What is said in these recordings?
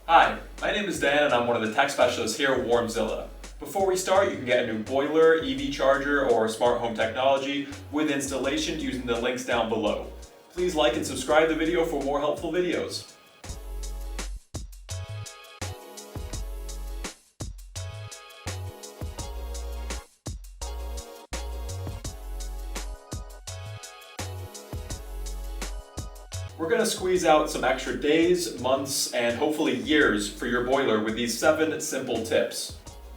Hi, my name is Dan and I'm one of the tech specialists here at Warmzilla. Before we start, you can get a new boiler, EV charger, or smart home technology with installation using the links down below. Please like and subscribe to the video for more helpful videos. We're going to squeeze out some extra days, months, and hopefully years for your boiler with these 7 simple tips.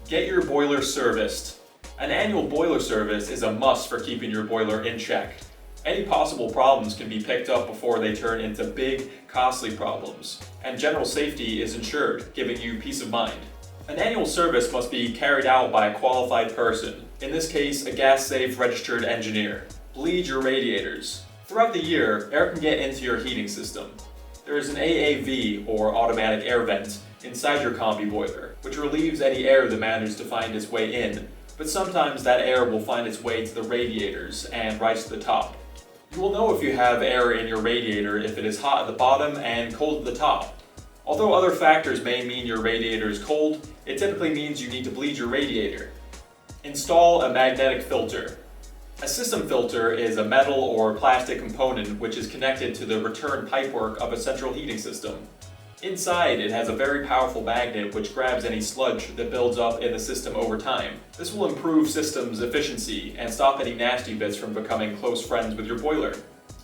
Get your boiler serviced. An annual boiler service is a must for keeping your boiler in check. Any possible problems can be picked up before they turn into big, costly problems, and general safety is ensured, giving you peace of mind. An annual service must be carried out by a qualified person, in this case, a gas-safe registered engineer. Bleed your radiators. Throughout the year, air can get into your heating system. There is an AAV, or automatic air vent, inside your combi boiler, which relieves any air that manages to find its way in, but sometimes that air will find its way to the radiators and rise to the top. You will know if you have air in your radiator if it is hot at the bottom and cold at the top. Although other factors may mean your radiator is cold, it typically means you need to bleed your radiator. Install a magnetic filter. A system filter is a metal or plastic component which is connected to the return pipework of a central heating system. Inside, it has a very powerful magnet which grabs any sludge that builds up in the system over time. This will improve system's efficiency and stop any nasty bits from becoming close friends with your boiler.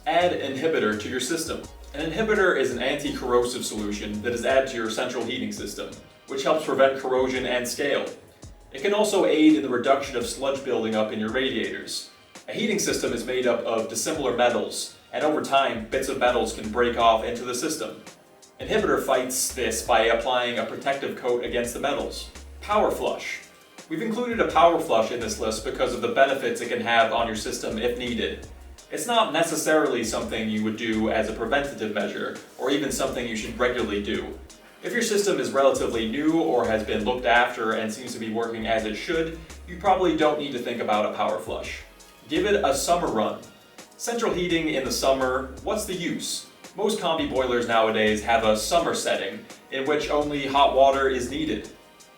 Add an inhibitor to your system. An inhibitor is an anti-corrosive solution that is added to your central heating system, which helps prevent corrosion and scale. It can also aid in the reduction of sludge building up in your radiators. A heating system is made up of dissimilar metals, and over time, bits of metals can break off into the system. Inhibitor fights this by applying a protective coat against the metals. Power flush. We've included a power flush in this list because of the benefits it can have on your system if needed. It's not necessarily something you would do as a preventative measure, or even something you should regularly do. If your system is relatively new or has been looked after and seems to be working as it should, you probably don't need to think about a power flush. Give it a summer run. Central heating in the summer, what's the use? Most combi boilers nowadays have a summer setting in which only hot water is needed.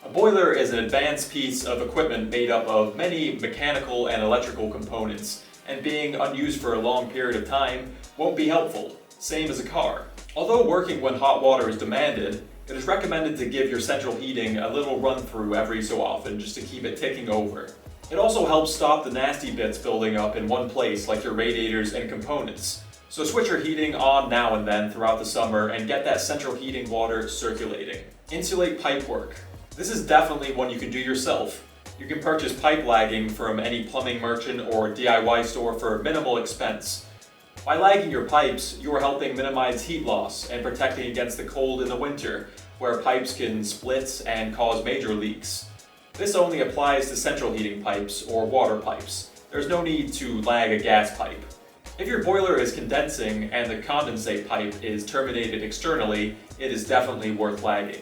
A boiler is an advanced piece of equipment made up of many mechanical and electrical components, and being unused for a long period of time won't be helpful, same as a car. Although working when hot water is demanded, it is recommended to give your central heating a little run through every so often just to keep it ticking over. It also helps stop the nasty bits building up in one place like your radiators and components. So switch your heating on now and then throughout the summer and get that central heating water circulating. Insulate pipework. This is definitely one you can do yourself. You can purchase pipe lagging from any plumbing merchant or DIY store for minimal expense. By lagging your pipes, you are helping minimize heat loss and protecting against the cold in the winter, where pipes can split and cause major leaks. This only applies to central heating pipes or water pipes. There's no need to lag a gas pipe. If your boiler is condensing and the condensate pipe is terminated externally, it is definitely worth lagging.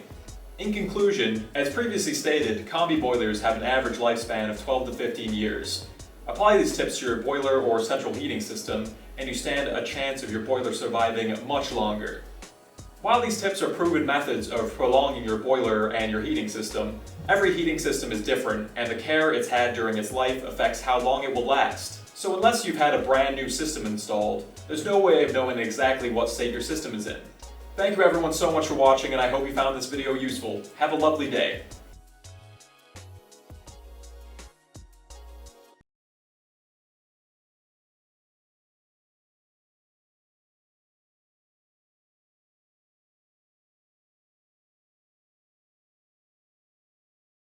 In conclusion, as previously stated, combi boilers have an average lifespan of 12 to 15 years. Apply these tips to your boiler or central heating system, and you stand a chance of your boiler surviving much longer. While these tips are proven methods of prolonging your boiler and your heating system, every heating system is different, and the care it's had during its life affects how long it will last. So unless you've had a brand new system installed, there's no way of knowing exactly what state your system is in. Thank you everyone so much for watching, and I hope you found this video useful. Have a lovely day.